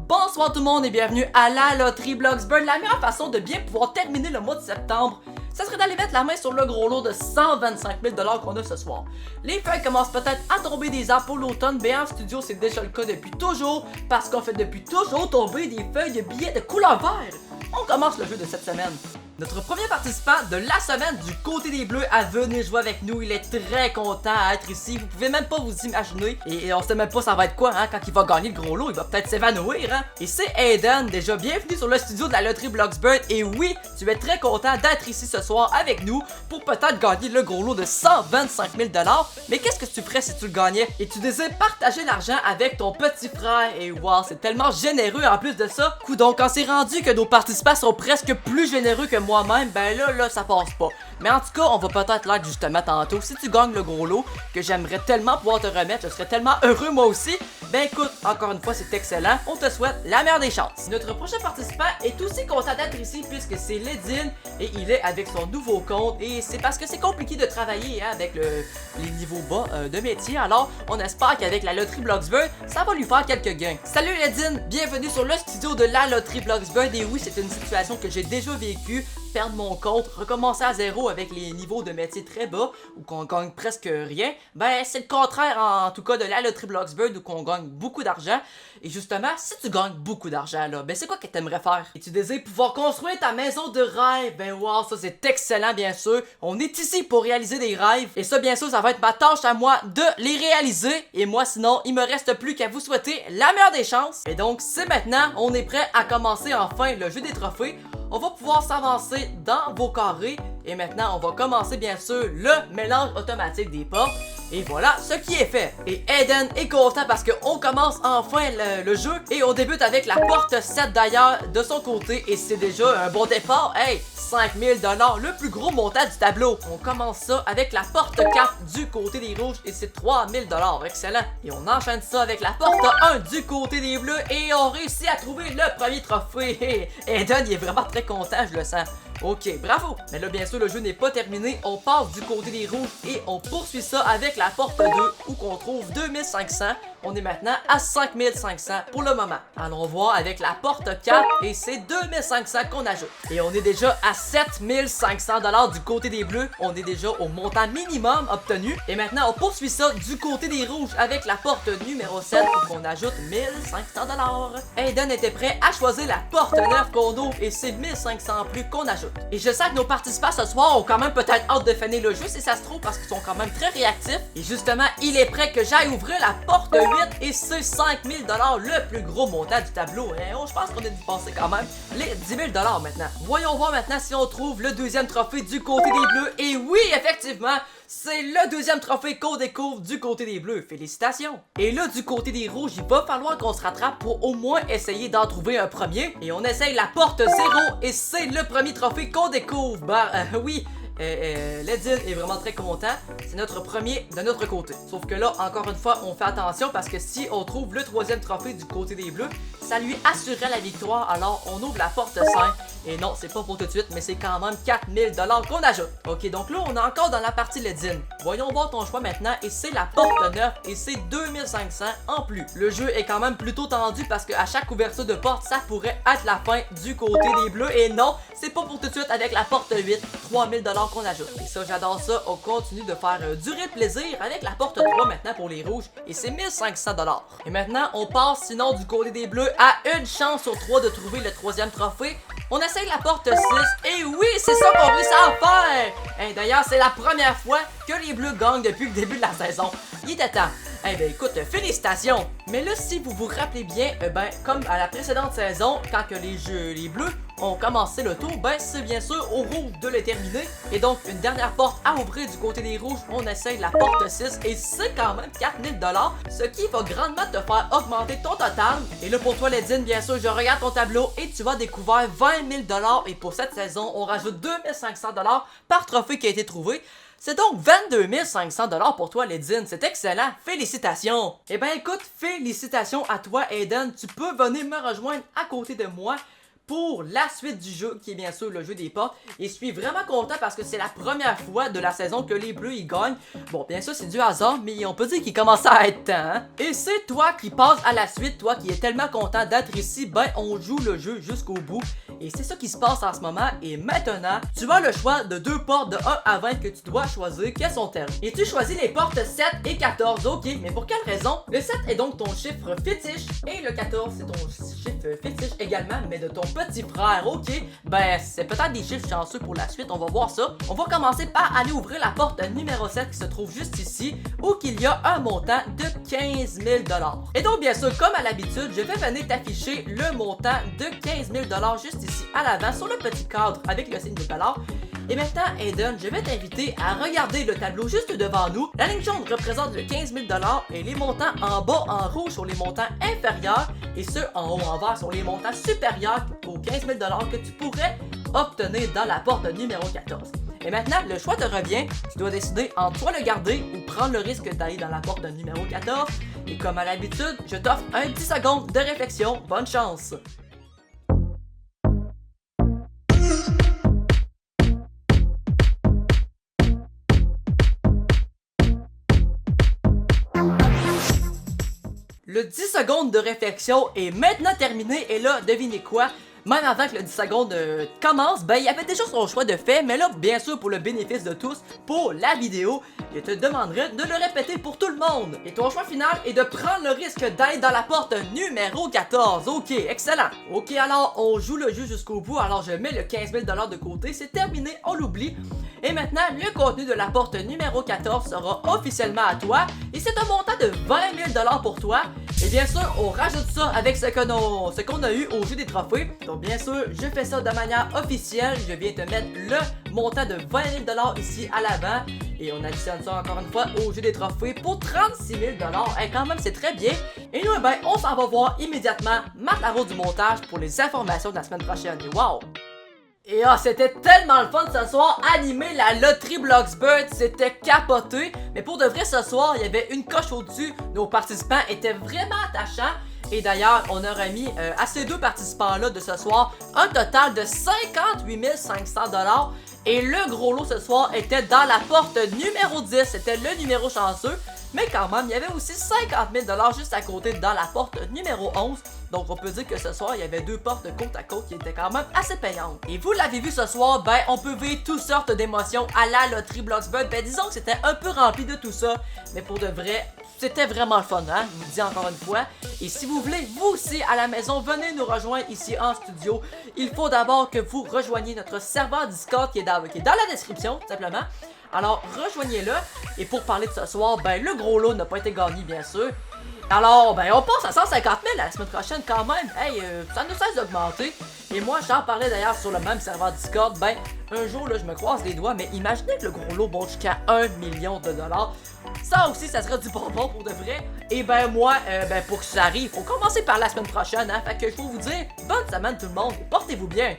Bonsoir tout le monde et bienvenue à la loterie Bloxburg. La meilleure façon de bien pouvoir terminer le mois de septembre, ça serait d'aller mettre la main sur le gros lot de 125 000 $ qu'on a ce soir. Les feuilles commencent peut-être à tomber des arbres pour l'automne, mais en studio c'est déjà le cas depuis toujours, parce qu'on fait depuis toujours tomber des feuilles de billets de couleur vert. On commence le jeu de cette semaine. Notre premier participant de la semaine du côté des Bleus a venu jouer avec nous. Il est très content à être ici. Vous pouvez même pas vous imaginer. Et on sait même pas ça va être quoi, hein, quand il va gagner le gros lot. Il va peut-être s'évanouir, hein. Et c'est Aiden. Déjà bienvenue sur le studio de la loterie Bloxburg. Et oui, tu es très content d'être ici ce soir avec nous pour peut-être gagner le gros lot de 125 000 $. Mais qu'est-ce que tu ferais si tu le gagnais? Et tu désires partager l'argent avec ton petit frère. Et wow, c'est tellement généreux en plus de ça. Coudonc, quand c'est rendu que nos participants sont presque plus généreux que moi-même, ben là, ça passe pas. Mais en tout cas, on va peut-être l'être justement tantôt. Si tu gagnes le gros lot, que j'aimerais tellement pouvoir te remettre, je serais tellement heureux moi aussi. Ben écoute, encore une fois, c'est excellent. On te souhaite la meilleure des chances. Notre prochain participant est aussi content d'être ici puisque c'est Ledine et il est avec son nouveau compte. Et c'est parce que c'est compliqué de travailler, hein, avec les niveaux bas de métier. Alors, on espère qu'avec la loterie Bloxburg, ça va lui faire quelques gains. Salut Ledine, bienvenue sur le studio de la loterie Bloxburg. Et oui, c'est une situation que j'ai déjà vécue. Perdre mon compte, recommencer à zéro avec les niveaux de métier très bas ou qu'on gagne presque rien, ben c'est le contraire en tout cas de la loterie Bloxburg où qu'on gagne beaucoup d'argent. Et justement, si tu gagnes beaucoup d'argent là, ben c'est quoi que t'aimerais faire? Et tu désires pouvoir construire ta maison de rêve, ben wow, ça c'est excellent bien sûr. On est ici pour réaliser des rêves et ça bien sûr ça va être ma tâche à moi de les réaliser. Et moi sinon, il me reste plus qu'à vous souhaiter la meilleure des chances. Et donc c'est maintenant, on est prêt à commencer enfin le jeu des trophées. On va pouvoir s'avancer dans vos carrés et maintenant on va commencer bien sûr le mélange automatique des portes. Et voilà ce qui est fait. Et Aiden est content parce qu'on commence enfin le jeu et on débute avec la porte 7 d'ailleurs de son côté et c'est déjà un bon départ. Hey, 5 000 $, le plus gros montant du tableau. On commence ça avec la porte 4 du côté des rouges et c'est 3 000 $. Excellent. Et on enchaîne ça avec la porte 1 du côté des bleus et on réussit à trouver le premier trophée. Aiden il est vraiment très content, je le sens. Ok, bravo! Mais là, bien sûr, le jeu n'est pas terminé. On passe du côté des rouges et on poursuit ça avec la porte 2 où qu'on trouve 2500. On est maintenant à 5500 pour le moment. Allons voir avec la porte 4 et c'est 2500 qu'on ajoute. Et on est déjà à 7500 $ du côté des bleus. On est déjà au montant minimum obtenu. Et maintenant, on poursuit ça du côté des rouges avec la porte numéro 7 où qu'on ajoute 1500 $. Aiden était prêt à choisir la porte 9 qu'on ouvre et c'est 1500 plus qu'on ajoute. Et je sais que nos participants ce soir ont quand même peut-être hâte de finir le jeu si ça se trouve parce qu'ils sont quand même très réactifs. Et justement, il est prêt que j'aille ouvrir la porte 8 et c'est 5 000 $, le plus gros montant du tableau. Et je pense qu'on a dépensé quand même les 10 000 $ maintenant. Voyons voir maintenant si on trouve le deuxième trophée du côté des bleus. Et oui, effectivement, c'est le deuxième trophée qu'on découvre du côté des bleus. Félicitations! Et là, du côté des rouges, il va falloir qu'on se rattrape pour au moins essayer d'en trouver un premier. Et on essaye la porte 0 et c'est le premier trophée qu'on découvre. Bah, oui. Ledine est vraiment très content. C'est notre premier de notre côté. Sauf que là, encore une fois, on fait attention parce que si on trouve le troisième trophée du côté des bleus, ça lui assurerait la victoire. Alors, on ouvre la porte 5. Et non, c'est pas pour tout de suite, mais c'est quand même 4 000 $ qu'on ajoute. Ok, donc là, on est encore dans la partie Ledine. Voyons voir ton choix maintenant. Et c'est la porte 9 et c'est 2500 en plus. Le jeu est quand même plutôt tendu parce qu'à chaque ouverture de porte, ça pourrait être la fin du côté des bleus. Et non, c'est pas pour tout de suite avec la porte 8. 3 000 $ qu'on ajoute. Et ça, j'adore ça. On continue de faire durer le plaisir avec la porte 3 maintenant pour les rouges. Et c'est 1500 $. Et maintenant, on passe sinon du côté des bleus à une chance sur 3 de trouver le troisième trophée. On essaye la porte 6. Et oui, c'est ça qu'on réussit à faire. Hey, d'ailleurs, c'est la première fois que les bleus gagnent depuis le début de la saison. Il était temps. Eh ben écoute, félicitations! Mais là, si vous vous rappelez bien, ben comme à la précédente saison, quand que les bleus ont commencé le tour, ben c'est bien sûr au rouge de le terminer. Et donc, une dernière porte à ouvrir du côté des rouges, on essaye la porte 6 et c'est quand même 4 000 $, ce qui va grandement te faire augmenter ton total. Et là, pour toi, Ledine, bien sûr, je regarde ton tableau et tu vas découvrir 20 000 $. Et pour cette saison, on rajoute 2500 $ par trophée qui a été trouvé. C'est donc 22 500 $ pour toi, Ledine. C'est excellent. Félicitations. Eh ben écoute, félicitations à toi, Aiden. Tu peux venir me rejoindre à côté de moi pour la suite du jeu, qui est bien sûr le jeu des portes. Et je suis vraiment content parce que c'est la première fois de la saison que les Bleus ils gagnent. Bon, bien sûr, c'est du hasard, mais on peut dire qu'il commence à être temps. Hein? Et c'est toi qui passes à la suite, toi qui es tellement content d'être ici, ben on joue le jeu jusqu'au bout. Et c'est ça qui se passe en ce moment. Et maintenant, tu as le choix de deux portes de 1 à 20 que tu dois choisir. Quelles sont-elles? Et tu choisis les portes 7 et 14, ok, mais pour quelle raison? Le 7 est donc ton chiffre fétiche et le 14 c'est ton chiffre fétiche également, mais de ton petit frère, ok? Ben, c'est peut-être des chiffres chanceux pour la suite, on va voir ça. On va commencer par aller ouvrir la porte numéro 7 qui se trouve juste ici, où qu'il y a un montant de 15 000 $. Et donc, bien sûr, comme à l'habitude, je vais venir t'afficher le montant de 15 000 $ juste ici à l'avant sur le petit cadre avec le signe de $. Et maintenant, Aiden, je vais t'inviter à regarder le tableau juste devant nous. La ligne jaune représente le 15 000 $ et les montants en bas en rouge sur les montants inférieurs et ceux en haut en vert sur les montants supérieurs aux 15 000 $ que tu pourrais obtenir dans la porte numéro 14. Et maintenant, le choix te revient, tu dois décider entre toi le garder ou prendre le risque d'aller dans la porte numéro 14. Et comme à l'habitude, je t'offre un 10 secondes de réflexion. Bonne chance! Le 10 secondes de réflexion est maintenant terminé et là, devinez quoi? Même avant que le 10 secondes commence, ben il y avait déjà son choix de fait, mais là, bien sûr, pour le bénéfice de tous, pour la vidéo, je te demanderai de le répéter pour tout le monde. Et ton choix final est de prendre le risque d'aller dans la porte numéro 14. Ok, excellent. Ok, alors on joue le jeu jusqu'au bout, alors je mets le 15 000 $ de côté, c'est terminé, on l'oublie. Et maintenant, le contenu de la porte numéro 14 sera officiellement à toi, et c'est un montant de 20 000 $ pour toi. Et bien sûr, on rajoute ça avec ce qu'on a eu au jeu des trophées. Donc bien sûr, je fais ça de manière officielle. Je viens te mettre le montant de 20 000 $ ici à l'avant. Et on additionne ça encore une fois au jeu des trophées pour 36 000 $. Et quand même, c'est très bien. Et nous, ben, on s'en va voir immédiatement Matt Laro du montage pour les informations de la semaine prochaine. Et wow! Et c'était tellement le fun ce soir, animer la loterie Bloxburg, c'était capoté. Mais pour de vrai, ce soir, il y avait une coche au-dessus. Nos participants étaient vraiment attachants. Et d'ailleurs, on a remis à ces deux participants-là de ce soir un total de 58 500 $. Et le gros lot ce soir était dans la porte numéro 10, c'était le numéro chanceux. Mais quand même, il y avait aussi 50 000 $ juste à côté dans la porte numéro 11. Donc on peut dire que ce soir, il y avait deux portes côte à côte qui étaient quand même assez payantes. Et vous l'avez vu ce soir, ben on peut vivre toutes sortes d'émotions à la loterie Bloxburg. Ben disons que c'était un peu rempli de tout ça. Mais pour de vrai, c'était vraiment le fun, hein, je vous le dis encore une fois. Et si vous voulez, vous aussi, à la maison, venez nous rejoindre ici en studio. Il faut d'abord que vous rejoigniez notre serveur Discord qui est dans la description, tout simplement. Alors, rejoignez-le. Et pour parler de ce soir, ben le gros lot n'a pas été gagné, bien sûr. Alors, ben on passe à 150 000 la semaine prochaine quand même. Hey, ça ne cesse d'augmenter. Et moi, j'en parlais d'ailleurs sur le même serveur Discord. Ben, un jour, là, je me croise les doigts, mais imaginez que le gros lot monte jusqu'à 1 million de $. Ça aussi, ça serait du bonbon pour de vrai. Et ben moi, ben pour que ça arrive, faut commencer par la semaine prochaine, hein. Fait que je peux vous dire, bonne semaine tout le monde et portez-vous bien.